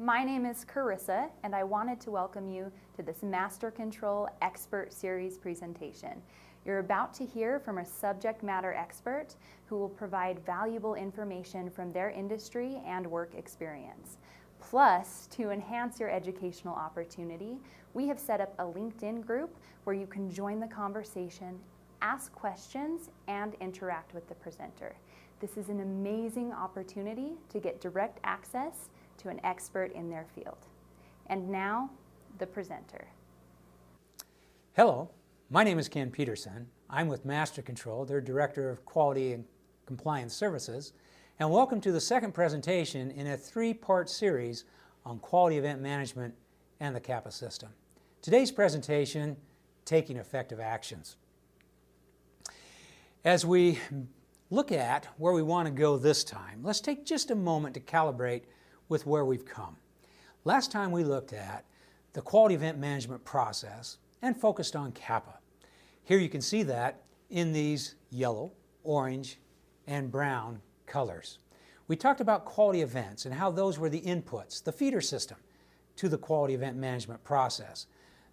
My name is Carissa, and I wanted to welcome you to this MasterControl Expert Series presentation. You're about to hear from a subject matter expert who will provide valuable information from their industry and work experience. Plus, to enhance your educational opportunity, we have set up a LinkedIn group where you can join the conversation, ask questions, and interact with the presenter. This is an amazing opportunity to get direct access to an expert in their field. And now, the presenter. Hello, my name is Ken Peterson. I'm with MasterControl, their Director of Quality and Compliance Services, and welcome to the second presentation in a three-part series on quality event management and the CAPA system. Today's presentation, Taking Effective Actions. As we look at where we want to go this time, let's take just a moment to calibrate with where we've come. Last time we looked at the quality event management process and focused on CAPA. Here you can see that in these yellow, orange, and brown colors. We talked about quality events and how those were the inputs, the feeder system, to the quality event management process.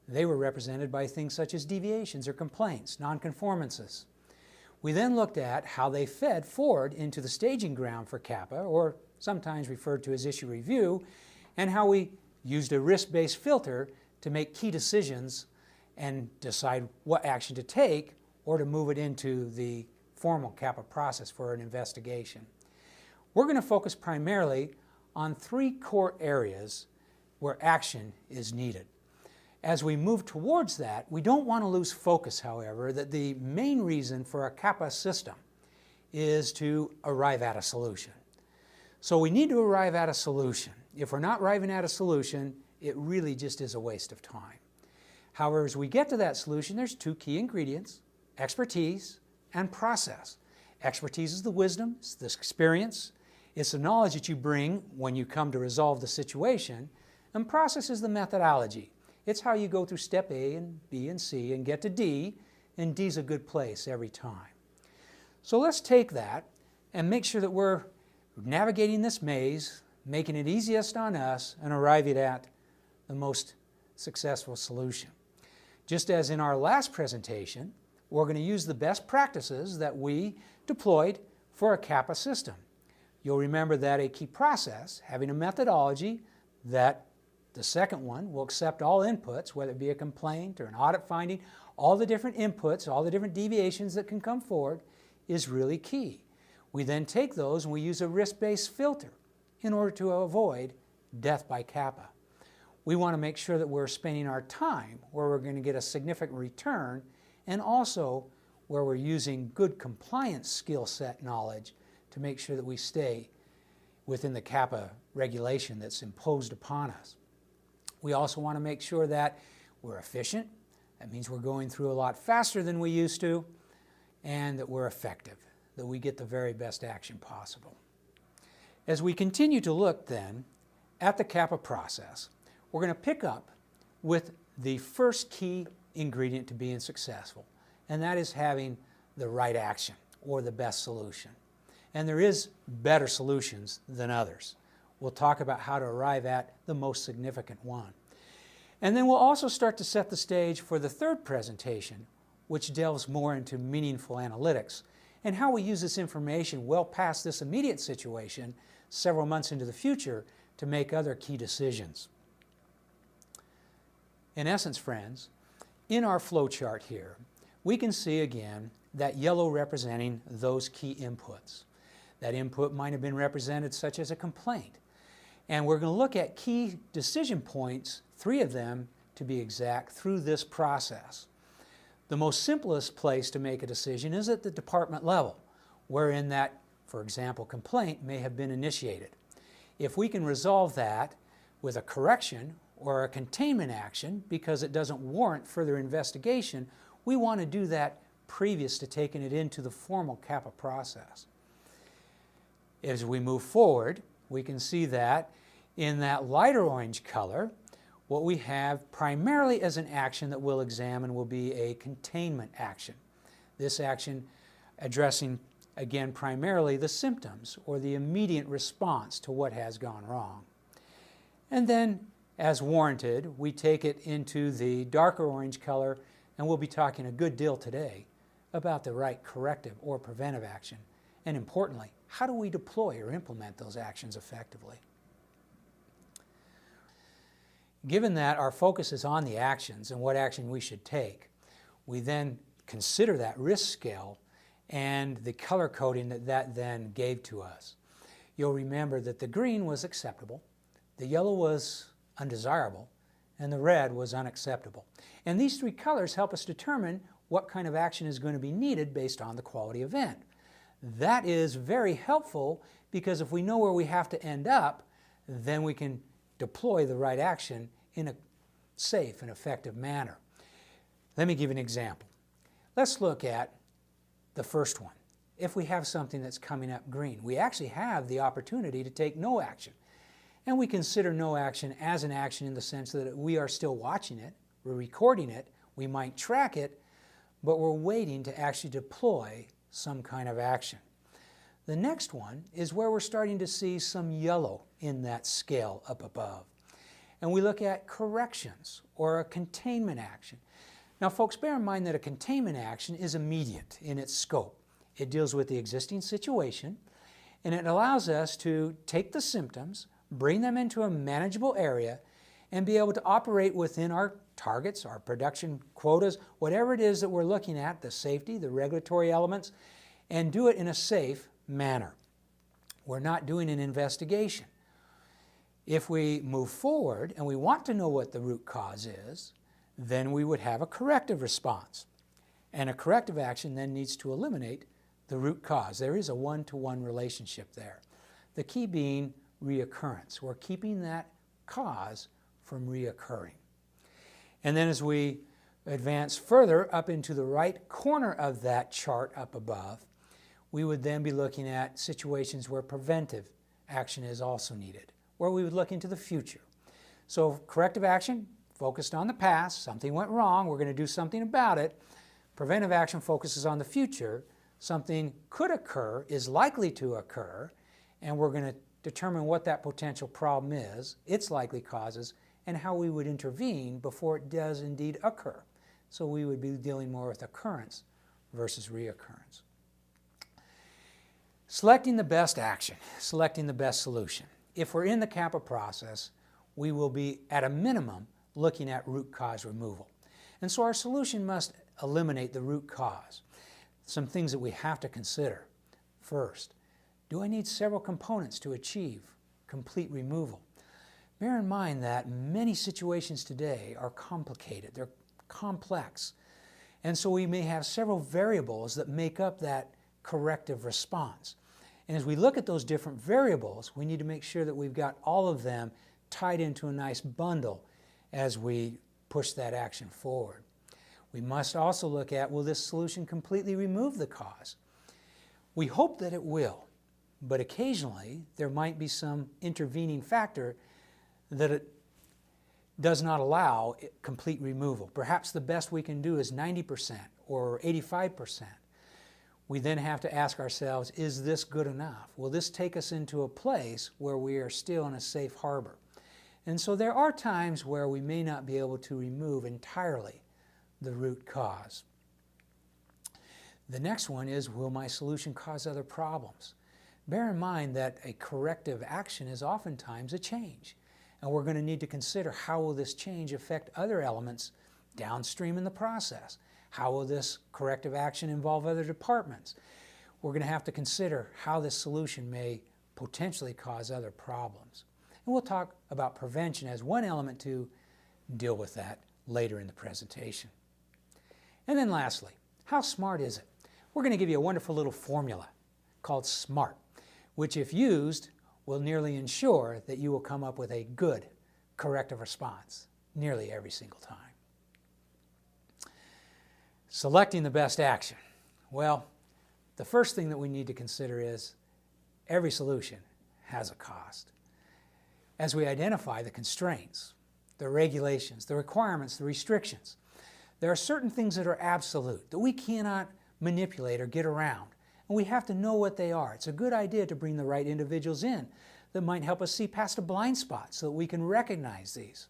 They were represented by things such as deviations or complaints, nonconformances. We then looked at how they fed forward into the staging ground for CAPA, or sometimes referred to as issue review, and how we used a risk-based filter to make key decisions and decide what action to take or to move it into the formal CAPA process for an investigation. We're going to focus primarily on three core areas where action is needed. As we move towards that, we don't want to lose focus, however, that the main reason for a CAPA system is to arrive at a solution. So we need to arrive at a solution. If we're not arriving at a solution, it really just is a waste of time. However, as we get to that solution, there's two key ingredients: expertise and process. Expertise is the wisdom, it's the experience, it's the knowledge that you bring when you come to resolve the situation, and process is the methodology. It's how you go through step A and B and C and get to D, and D's a good place every time. So let's take that and make sure that we're navigating this maze, making it easiest on us, and arriving at the most successful solution. Just as in our last presentation, we're going to use the best practices that we deployed for a CAPA system. You'll remember that a key process, having a methodology that the second one will accept all inputs, whether it be a complaint or an audit finding, all the different inputs, all the different deviations that can come forward is really key. We then take those and we use a risk-based filter in order to avoid death by CAPA. We want to make sure that we're spending our time where we're going to get a significant return, and also where we're using good compliance skill set knowledge to make sure that we stay within the CAPA regulation that's imposed upon us. We also want to make sure that we're efficient. That means we're going through a lot faster than we used to, and that we're effective, that we get the very best action possible. As we continue to look then at the CAPA process, we're going to pick up with the first key ingredient to being successful, and that is having the right action or the best solution. And there is better solutions than others. We'll talk about how to arrive at the most significant one. And then we'll also start to set the stage for the third presentation, which delves more into meaningful analytics and how we use this information well past this immediate situation several months into the future to make other key decisions. In essence, friends, in our flow chart here, we can see again that yellow representing those key inputs. That input might have been represented such as a complaint. And we're going to look at key decision points, 3 of them to be exact, through this process. The most simplest place to make a decision is at the department level, wherein that, for example, complaint may have been initiated. If we can resolve that with a correction or a containment action because it doesn't warrant further investigation, we want to do that previous to taking it into the formal CAPA process. As we move forward, we can see that in that lighter orange color, what we have primarily as an action that we'll examine will be a containment action. This action addressing, again, primarily the symptoms or the immediate response to what has gone wrong. And then, as warranted, we take it into the darker orange color, and we'll be talking a good deal today about the right corrective or preventive action, and importantly, how do we deploy or implement those actions effectively? Given that our focus is on the actions and what action we should take, we then consider that risk scale and the color coding that then gave to us. You'll remember that the green was acceptable, the yellow was undesirable, and the red was unacceptable. And these three colors help us determine what kind of action is going to be needed based on the quality event. That is very helpful because if we know where we have to end up, then we can deploy the right action in a safe and effective manner. Let me give you an example. Let's look at the first one. If we have something that's coming up green, we actually have the opportunity to take no action. And we consider no action as an action in the sense that we are still watching it, we're recording it, we might track it, but we're waiting to actually deploy some kind of action. The next one is where we're starting to see some yellow in that scale up above. And we look at corrections or a containment action. Now folks, bear in mind that a containment action is immediate in its scope. It deals with the existing situation, and it allows us to take the symptoms, bring them into a manageable area, and be able to operate within our targets, our production quotas, whatever it is that we're looking at, the safety, the regulatory elements, and do it in a safe manner. We're not doing an investigation. If we move forward and we want to know what the root cause is, then we would have a corrective response. And a corrective action then needs to eliminate the root cause. There is a one-to-one relationship there. The key being reoccurrence. We're keeping that cause from reoccurring. And then as we advance further up into the right corner of that chart up above, we would then be looking at situations where preventive action is also needed, where we would look into the future. So corrective action focused on the past, something went wrong, we're going to do something about it. Preventive action focuses on the future, something could occur, is likely to occur, and we're going to determine what that potential problem is, its likely causes, and how we would intervene before it does indeed occur. So we would be dealing more with occurrence versus reoccurrence. Selecting the best action, selecting the best solution. If we're in the CAPA process, we will be, at a minimum, looking at root cause removal. And so our solution must eliminate the root cause. Some things that we have to consider. First, do I need several components to achieve complete removal? Bear in mind that many situations today are complicated, they're complex. And so we may have several variables that make up that corrective response. And as we look at those different variables, we need to make sure that we've got all of them tied into a nice bundle as we push that action forward. We must also look at, will this solution completely remove the cause? We hope that it will, but occasionally there might be some intervening factor that it does not allow complete removal. Perhaps the best we can do is 90% or 85%. We then have to ask ourselves, is this good enough? Will this take us into a place where we are still in a safe harbor? And so there are times where we may not be able to remove entirely the root cause. The next one is, will my solution cause other problems? Bear in mind that a corrective action is oftentimes a change. And we're going to need to consider, how will this change affect other elements downstream in the process? How will this corrective action involve other departments? We're going to have to consider how this solution may potentially cause other problems. And we'll talk about prevention as one element to deal with that later in the presentation. And then lastly, how smart is it? We're going to give you a wonderful little formula called SMART, which if used will nearly ensure that you will come up with a good corrective response nearly every single time. Selecting the best action. Well, the first thing that we need to consider is every solution has a cost. As we identify the constraints, the regulations, the requirements, the restrictions, there are certain things that are absolute, that we cannot manipulate or get around, and we have to know what they are. It's a good idea to bring the right individuals in that might help us see past a blind spot so that we can recognize these.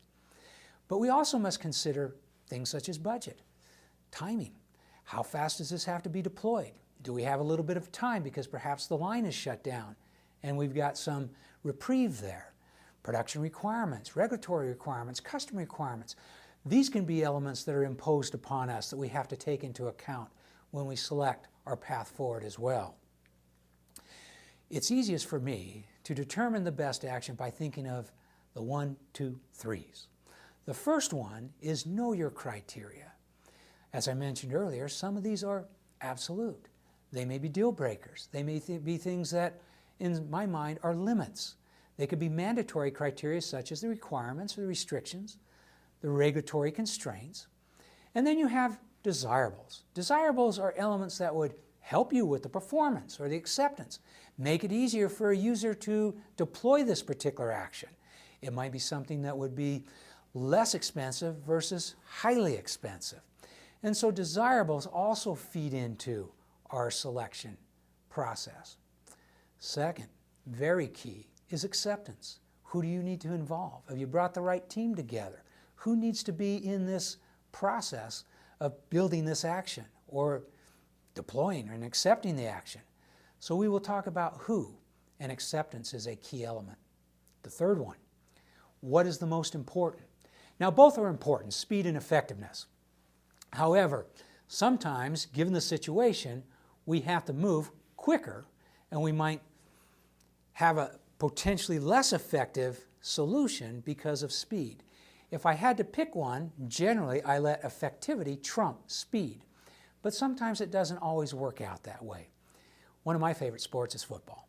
But we also must consider things such as budget, timing. How fast does this have to be deployed? Do we have a little bit of time because perhaps the line is shut down and we've got some reprieve there? Production requirements, regulatory requirements, customer requirements. These can be elements that are imposed upon us that we have to take into account when we select our path forward as well. It's easiest for me to determine the best action by thinking of the 1, 2, 3s. The first one is know your criteria. As I mentioned earlier, some of these are absolute. They may be deal breakers. They may be things that, in my mind, are limits. They could be mandatory criteria such as the requirements or the restrictions, the regulatory constraints. And then you have desirables. Desirables are elements that would help you with the performance or the acceptance, make it easier for a user to deploy this particular action. It might be something that would be less expensive versus highly expensive. And so desirables also feed into our selection process. Second, very key, is acceptance. Who do you need to involve? Have you brought the right team together? Who needs to be in this process of building this action or deploying and accepting the action? So we will talk about who, and acceptance is a key element. The third one, what is the most important? Now both are important, speed and effectiveness. However, sometimes, given the situation, we have to move quicker and we might have a potentially less effective solution because of speed. If I had to pick one, generally I let effectivity trump speed. But sometimes it doesn't always work out that way. One of my favorite sports is football.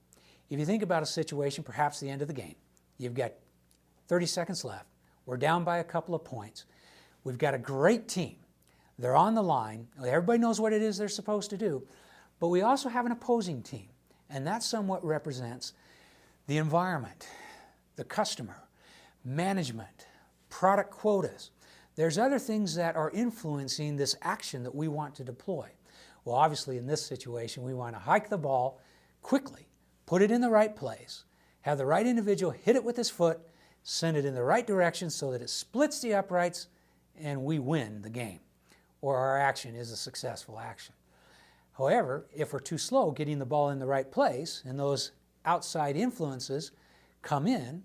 If you think about a situation, perhaps the end of the game, you've got 30 seconds left, we're down by a couple of points, we've got a great team, they're on the line, everybody knows what it is they're supposed to do, but we also have an opposing team, and that somewhat represents the environment, the customer, management, product quotas. There's other things that are influencing this action that we want to deploy. Well, obviously in this situation, we want to hike the ball quickly, put it in the right place, have the right individual hit it with his foot, send it in the right direction so that it splits the uprights and we win the game, or our action is a successful action. However, if we're too slow getting the ball in the right place and those outside influences come in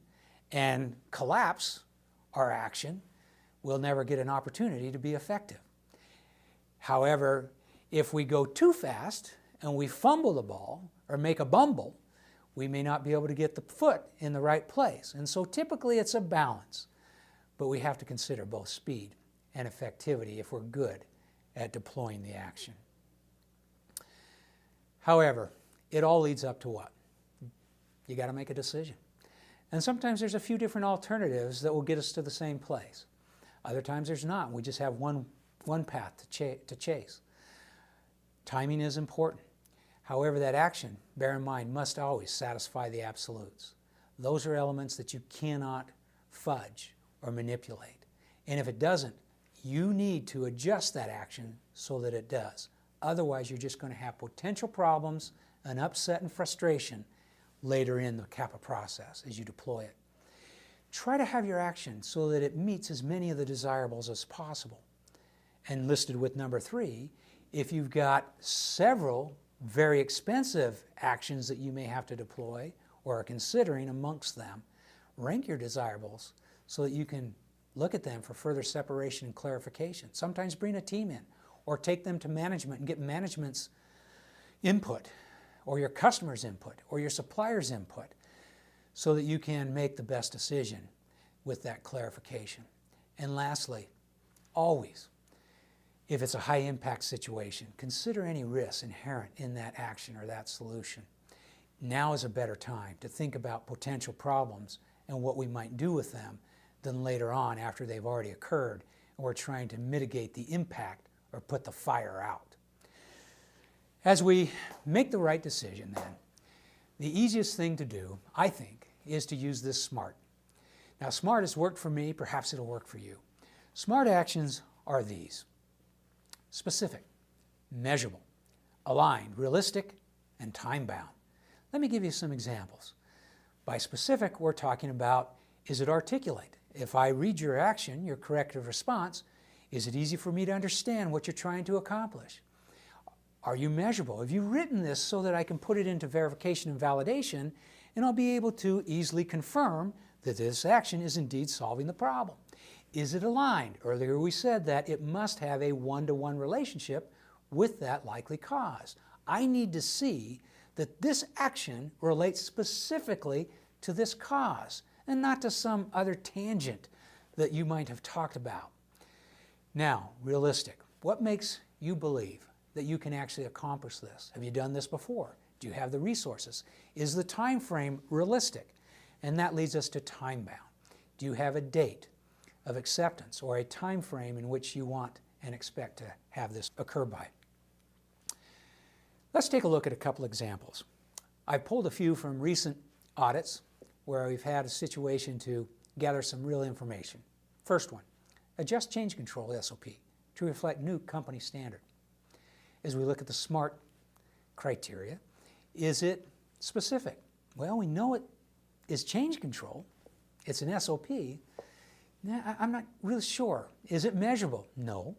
and collapse our action, we'll never get an opportunity to be effective. However, if we go too fast and we fumble the ball or make a bumble, we may not be able to get the foot in the right place. And so typically it's a balance, but we have to consider both speed and effectivity if we're good at deploying the action. However, it all leads up to what? You got to make a decision. And sometimes there's a few different alternatives that will get us to the same place. Other times there's not. We just have one path to chase. Timing is important. However, that action, bear in mind, must always satisfy the absolutes. Those are elements that you cannot fudge or manipulate. And if it doesn't, you need to adjust that action so that it does. Otherwise, you're just going to have potential problems, an upset and frustration later in the CAPA process as you deploy it. Try to have your action so that it meets as many of the desirables as possible. And listed with number 3, if you've got several very expensive actions that you may have to deploy or are considering amongst them, rank your desirables so that you can look at them for further separation and clarification. Sometimes bring a team in or take them to management and get management's input or your customer's input or your supplier's input so that you can make the best decision with that clarification. And lastly, always, if it's a high impact situation, consider any risks inherent in that action or that solution. Now is a better time to think about potential problems and what we might do with them than later on after they've already occurred and we're trying to mitigate the impact or put the fire out. As we make the right decision then, the easiest thing to do, I think, is to use this SMART. Now SMART has worked for me, perhaps it'll work for you. SMART actions are these: specific, measurable, aligned, realistic, and time-bound. Let me give you some examples. By specific, we're talking about, is it articulate? If I read your action, your corrective response, is it easy for me to understand what you're trying to accomplish? Are you measurable? Have you written this so that I can put it into verification and validation, and I'll be able to easily confirm that this action is indeed solving the problem? Is it aligned? Earlier we said that it must have a one-to-one relationship with that likely cause. I need to see that this action relates specifically to this cause and not to some other tangent that you might have talked about. Now, realistic. What makes you believe that you can actually accomplish this? Have you done this before? Do you have the resources? Is the time frame realistic? And that leads us to time bound. Do you have a date of acceptance or a time frame in which you want and expect to have this occur by? Let's take a look at a couple examples. I pulled a few from recent audits where we've had a situation to gather some real information. First one, adjust change control SOP to reflect new company standard. As we look at the SMART criteria, is it specific? Well, we know it is change control. It's an SOP. I'm not really sure. Is it measurable? No.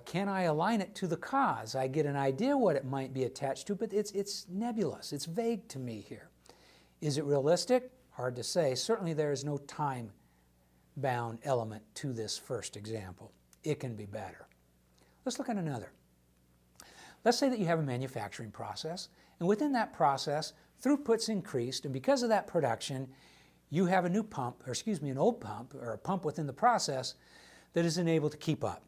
Can I align it to the cause? I get an idea what it might be attached to, but it's nebulous. It's vague to me here. Is it realistic? Hard to say. Certainly there is no time-bound element to this first example. It can be better. Let's look at another. Let's say that you have a manufacturing process, and within that process, throughput's increased, and because of that production, you have a new pump, or excuse me, an old pump, or a pump within the process that isn't able to keep up.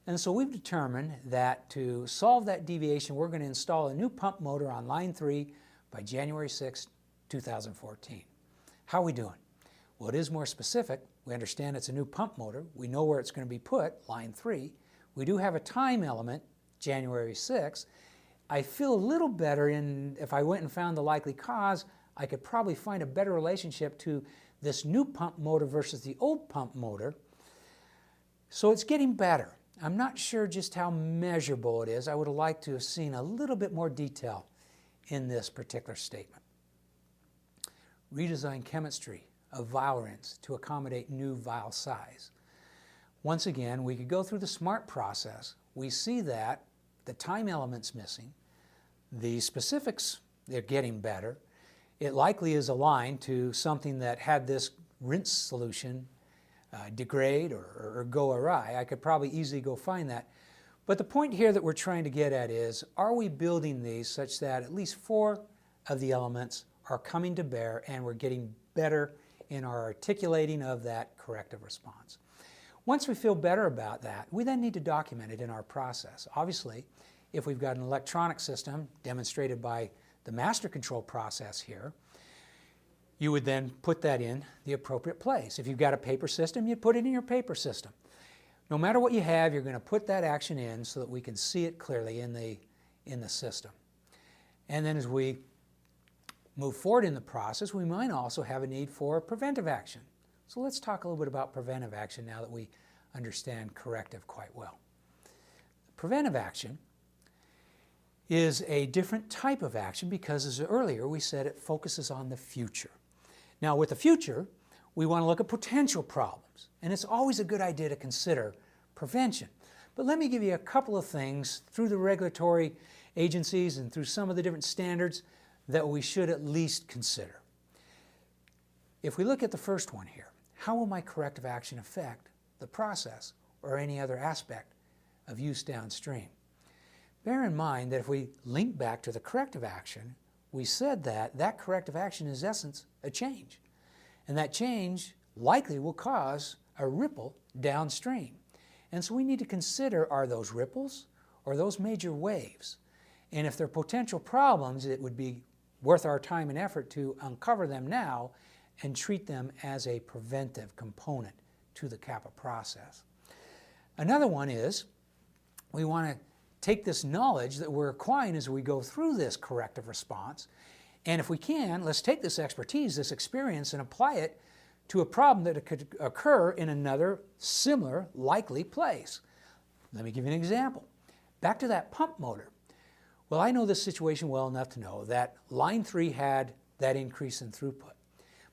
And so we've determined that to solve that deviation, we're going to install a new pump motor on line 3 by January 6, 2014. How are we doing? Well, it is more specific. We understand it's a new pump motor. We know where it's going to be put, line 3. We do have a time element, January 6. I feel a little better if I went and found the likely cause, I could probably find a better relationship to this new pump motor versus the old pump motor. So it's getting better. I'm not sure just how measurable it is. I would have liked to have seen a little bit more detail in this particular statement. Redesign chemistry of vial rinse to accommodate new vial size. Once again, we could go through the SMART process. We see that the time element's missing. The specifics, they're getting better. It likely is aligned to something that had this rinse solution degrade or go awry. I could probably easily go find that. But the point here that we're trying to get at is, are we building these such that at least 4 of the elements are coming to bear and we're getting better in our articulating of that corrective response? Once we feel better about that, we then need to document it in our process. Obviously, if we've got an electronic system demonstrated by the MasterControl process here, you would then put that in the appropriate place. If you've got a paper system, you put it in your paper system. No matter what you have, you're going to put that action in so that we can see it clearly in the system. And then as we move forward in the process, we might also have a need for preventive action. So let's talk a little bit about preventive action now that we understand corrective quite well. Preventive action is a different type of action because, as earlier we said, it focuses on the future. Now, with the future, we want to look at potential problems, and it's always a good idea to consider prevention. But let me give you a couple of things through the regulatory agencies and through some of the different standards that we should at least consider. If we look at the first one here, how will my corrective action affect the process or any other aspect of use downstream? Bear in mind that if we link back to the corrective action, we said that that corrective action is in essence a change. And that change likely will cause a ripple downstream. And so we need to consider, are those ripples or those major waves? And if they're potential problems, it would be worth our time and effort to uncover them now and treat them as a preventive component to the CAPA process. Another one is we want to take this knowledge that we're acquiring as we go through this corrective response, and if we can, let's take this expertise, this experience, and apply it to a problem that could occur in another similar likely place. Let me give you an example. Back to that pump motor. Well, I know this situation well enough to know that line 3 had that increase in throughput.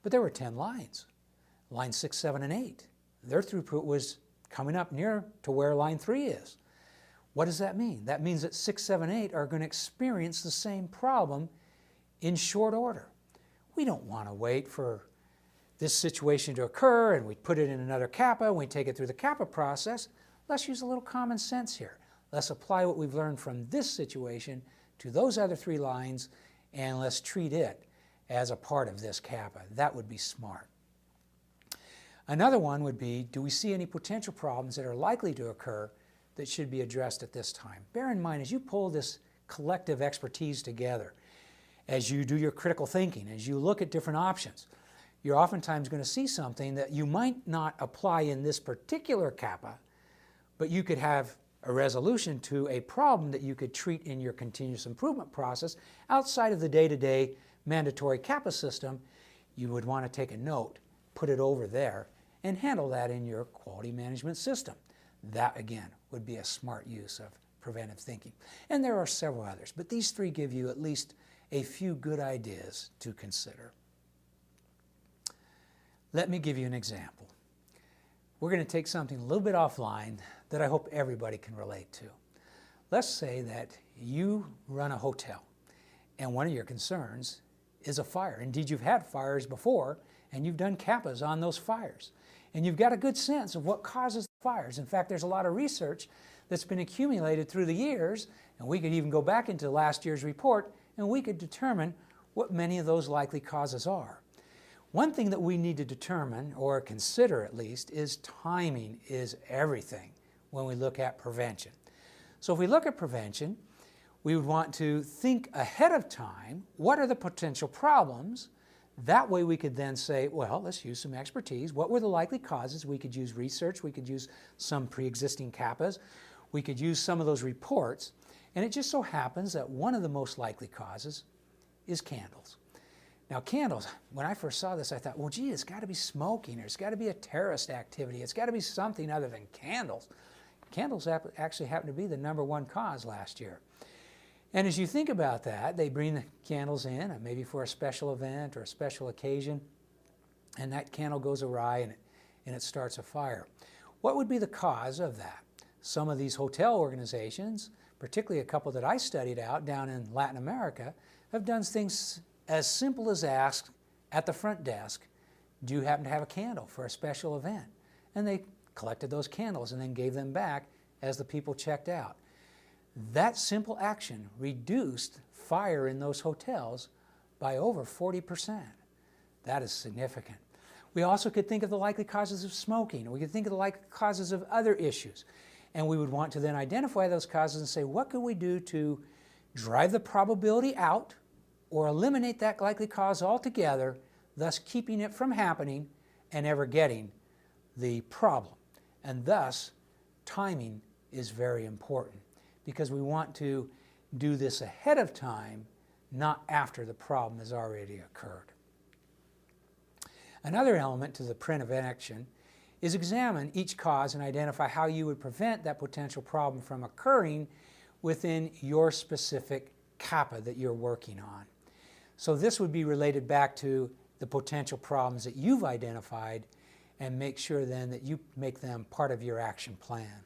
But there were 10 lines. Line 6, 7, and 8. Their throughput was coming up near to where line 3 is. What does that mean? That means that 6, 7, 8 are going to experience the same problem in short order. We don't want to wait for this situation to occur and we put it in another CAPA and we take it through the CAPA process. Let's use a little common sense here. Let's apply what we've learned from this situation to those other 3 lines and let's treat it as a part of this CAPA. That would be smart. Another one would be, do we see any potential problems that are likely to occur that should be addressed at this time? Bear in mind, as you pull this collective expertise together, as you do your critical thinking, as you look at different options, you're oftentimes going to see something that you might not apply in this particular CAPA, but you could have a resolution to a problem that you could treat in your continuous improvement process outside of the day-to-day mandatory CAPA system. You would want to take a note, put it over there, and handle that in your quality management system. That, again, would be a smart use of preventive thinking. And there are several others, but these 3 give you at least a few good ideas to consider. Let me give you an example. We're going to take something a little bit offline that I hope everybody can relate to. Let's say that you run a hotel and one of your concerns is a fire. Indeed, you've had fires before and you've done CAPAs on those fires. And you've got a good sense of what causes fires. In fact, there's a lot of research that's been accumulated through the years, and we could even go back into last year's report and we could determine what many of those likely causes are. One thing that we need to determine, or consider at least, is timing is everything when we look at prevention. So if we look at prevention, we would want to think ahead of time, what are the potential problems? That way we could then say, well, let's use some expertise. What were the likely causes? We could use research. We could use some pre-existing CAPAs. We could use some of those reports. And it just so happens that one of the most likely causes is candles. Now candles, when I first saw this, I thought, well, gee, it's got to be smoking, or it's got to be a terrorist activity. It's got to be something other than candles. Candles actually happen to be the #1 cause last year. And as you think about that, they bring the candles in, maybe for a special event or a special occasion, and that candle goes awry and it starts a fire. What would be the cause of that? Some of these hotel organizations, particularly a couple that I studied out down in Latin America, have done things as simple as ask at the front desk, do you happen to have a candle for a special event? And they collected those candles and then gave them back as the people checked out. That simple action reduced fire in those hotels by over 40%. That is significant. We also could think of the likely causes of smoking. We could think of the likely causes of other issues. And we would want to then identify those causes and say, what could we do to drive the probability out or eliminate that likely cause altogether, thus keeping it from happening and ever getting the problem. And thus, timing is very important because we want to do this ahead of time, not after the problem has already occurred. Another element to the preventive action is examine each cause and identify how you would prevent that potential problem from occurring within your specific CAPA that you're working on. So this would be related back to the potential problems that you've identified and make sure then that you make them part of your action plan.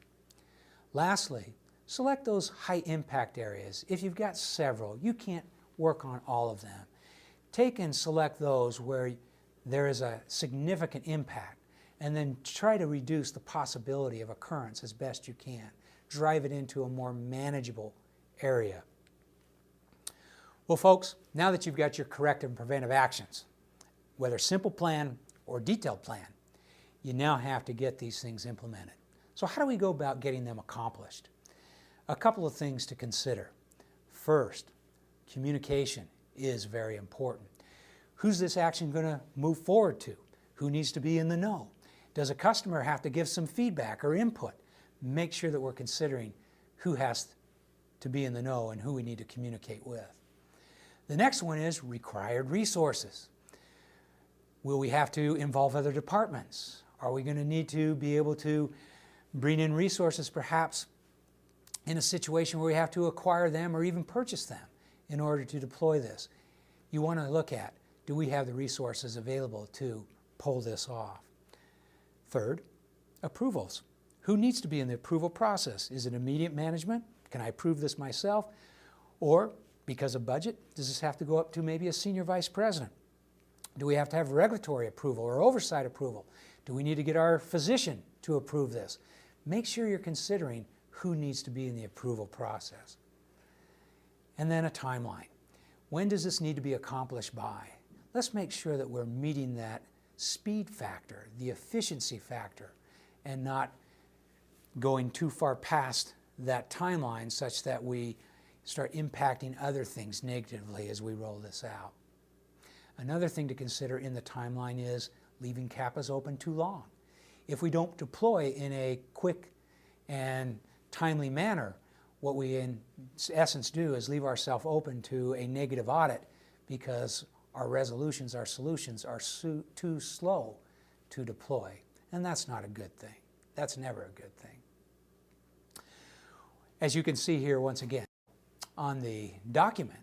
Lastly, select those high impact areas. If you've got several, you can't work on all of them. Take and select those where there is a significant impact and then try to reduce the possibility of occurrence as best you can. Drive it into a more manageable area. Well, folks, now that you've got your corrective and preventive actions, whether simple plan or detailed plan, you now have to get these things implemented. So how do we go about getting them accomplished? A couple of things to consider. First, communication is very important. Who's this action going to move forward to? Who needs to be in the know? Does a customer have to give some feedback or input? Make sure that we're considering who has to be in the know and who we need to communicate with. The next one is required resources. Will we have to involve other departments? Are we going to need to be able to bring in resources perhaps in a situation where we have to acquire them or even purchase them in order to deploy this? You want to look at, do we have the resources available to pull this off? Third, approvals. Who needs to be in the approval process? Is it immediate management? Can I approve this myself? Or, because of budget, does this have to go up to maybe a senior vice president? Do we have to have regulatory approval or oversight approval? Do we need to get our physician to approve this? Make sure you're considering who needs to be in the approval process. And then a timeline. When does this need to be accomplished by? Let's make sure that we're meeting that speed factor, the efficiency factor, and not going too far past that timeline such that we start impacting other things negatively as we roll this out. Another thing to consider in the timeline is leaving CAPAs open too long. If we don't deploy in a quick and timely manner, what we in essence do is leave ourselves open to a negative audit because our resolutions, our solutions are too slow to deploy. And that's not a good thing. That's never a good thing. As you can see here once again on the document,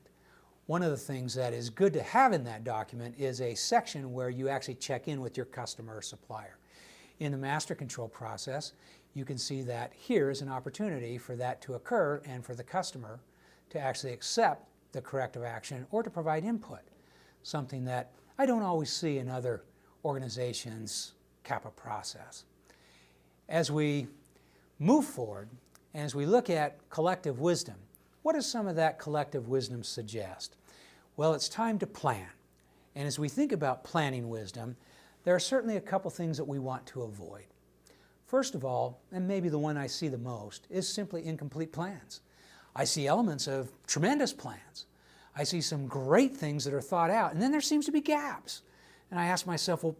one of the things that is good to have in that document is a section where you actually check in with your customer or supplier. In the MasterControl process, you can see that here is an opportunity for that to occur and for the customer to actually accept the corrective action or to provide input, something that I don't always see in other organizations' CAPA process. As we move forward, and as we look at collective wisdom, what does some of that collective wisdom suggest? Well, it's time to plan. And as we think about planning wisdom, there are certainly a couple things that we want to avoid. First of all, and maybe the one I see the most, is simply incomplete plans. I see elements of tremendous plans. I see some great things that are thought out, and then there seems to be gaps. And I ask myself, well,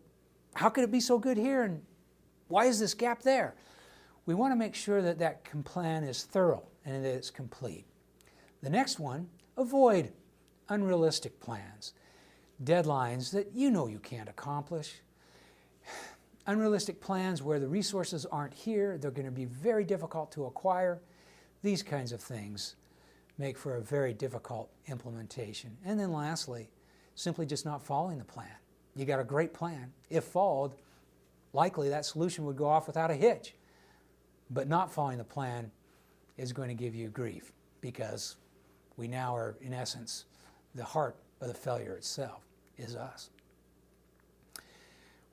how could it be so good here, and why is this gap there? We want to make sure that that plan is thorough and that it's complete. The next one, avoid unrealistic plans, deadlines that you know you can't accomplish. Unrealistic plans where the resources aren't here, they're going to be very difficult to acquire. These kinds of things make for a very difficult implementation. And then lastly, simply just not following the plan. You got a great plan. If followed, likely that solution would go off without a hitch. But not following the plan is going to give you grief because we now are, in essence, the heart of the failure itself is us.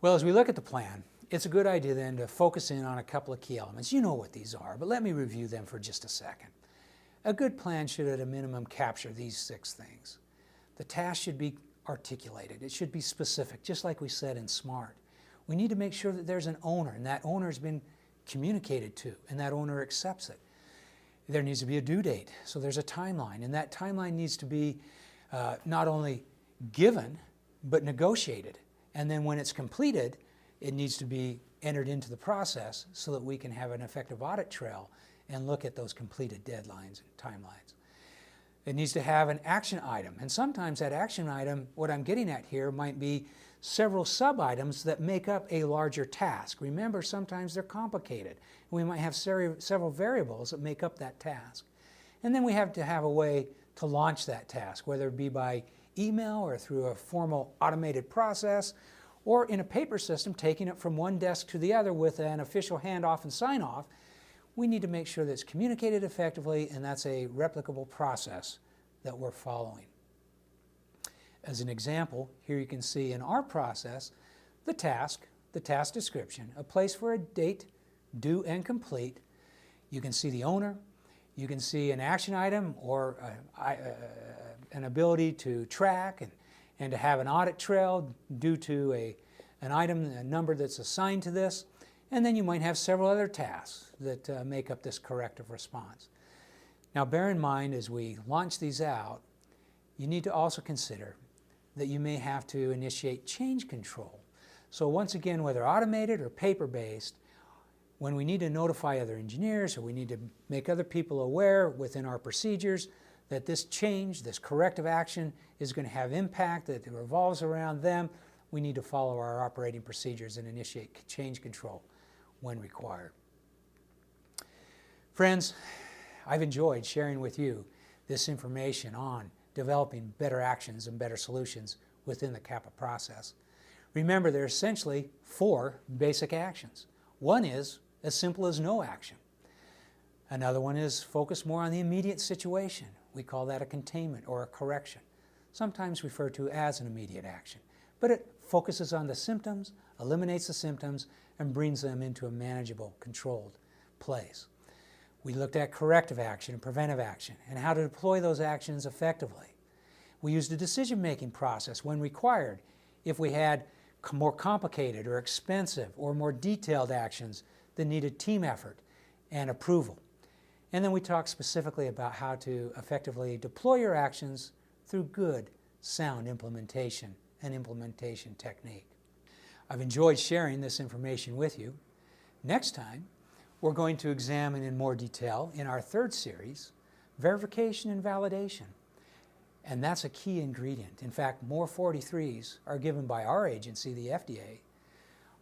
Well, as we look at the plan, it's a good idea then to focus in on a couple of key elements. You know what these are, but let me review them for just a second. A good plan should at a minimum capture these 6 things. The task should be articulated. It should be specific, just like we said in SMART. We need to make sure that there's an owner, and that owner has been communicated to, and that owner accepts it. There needs to be a due date, so there's a timeline, and that timeline needs to be not only given, but negotiated. And then when it's completed, it needs to be entered into the process so that we can have an effective audit trail and look at those completed deadlines and timelines. It needs to have an action item, and sometimes that action item, what I'm getting at here, might be several sub-items that make up a larger task. Remember, sometimes they're complicated. We might have several variables that make up that task. And then we have to have a way to launch that task, whether it be by email or through a formal automated process, or in a paper system, taking it from one desk to the other with an official handoff and sign-off. We need to make sure that it's communicated effectively, and that's a replicable process that we're following. As an example, here you can see in our process the task description, a place for a date, due and complete. You can see the owner, you can see an action item or an ability to track and to have an audit trail due to an item, a number that's assigned to this. And then you might have several other tasks that make up this corrective response. Now bear in mind as we launch these out, you need to also consider that you may have to initiate change control. So once again, whether automated or paper-based, when we need to notify other engineers or we need to make other people aware within our procedures that this change, this corrective action is going to have impact, that it revolves around them, we need to follow our operating procedures and initiate change control when required. Friends, I've enjoyed sharing with you this information on developing better actions and better solutions within the CAPA process. Remember, there are essentially 4 basic actions. One is as simple as no action. Another one is focus more on the immediate situation. We call that a containment or a correction, sometimes referred to as an immediate action. But it focuses on the symptoms, eliminates the symptoms, and brings them into a manageable, controlled place. We looked at corrective action and preventive action and how to deploy those actions effectively. We used a decision-making process when required if we had more complicated or expensive or more detailed actions that needed team effort and approval. And then we talked specifically about how to effectively deploy your actions through good, sound implementation and implementation technique. I've enjoyed sharing this information with you. Next time, we're going to examine in more detail in our 3rd series, verification and validation. And that's a key ingredient. In fact, more 43s are given by our agency, the FDA,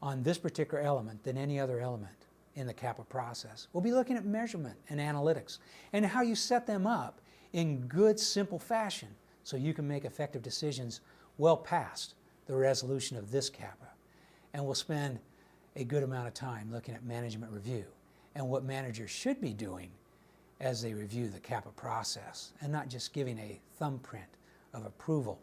on this particular element than any other element in the CAPA process. We'll be looking at measurement and analytics and how you set them up in good, simple fashion so you can make effective decisions well past the resolution of this CAPA. And we'll spend a good amount of time looking at management review and what managers should be doing as they review the CAPA process, and not just giving a thumbprint of approval.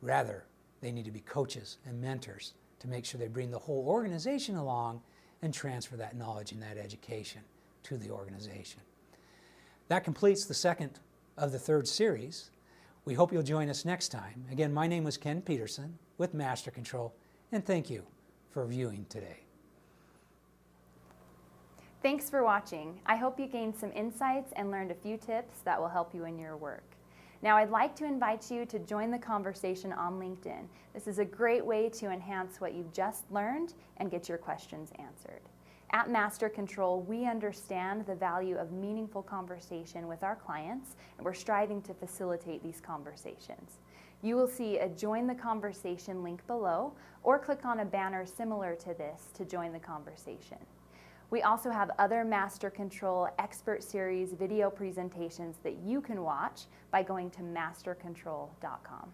Rather, they need to be coaches and mentors to make sure they bring the whole organization along and transfer that knowledge and that education to the organization. That completes the 2nd of the 3rd series. We hope you'll join us next time. Again, my name was Ken Peterson with MasterControl, and thank you for viewing today. Thanks for watching. I hope you gained some insights and learned a few tips that will help you in your work. Now, I'd like to invite you to join the conversation on LinkedIn. This is a great way to enhance what you've just learned and get your questions answered. At MasterControl, we understand the value of meaningful conversation with our clients, and we're striving to facilitate these conversations. You will see a Join the Conversation link below, or click on a banner similar to this to join the conversation. We also have other MasterControl Expert Series video presentations that you can watch by going to mastercontrol.com.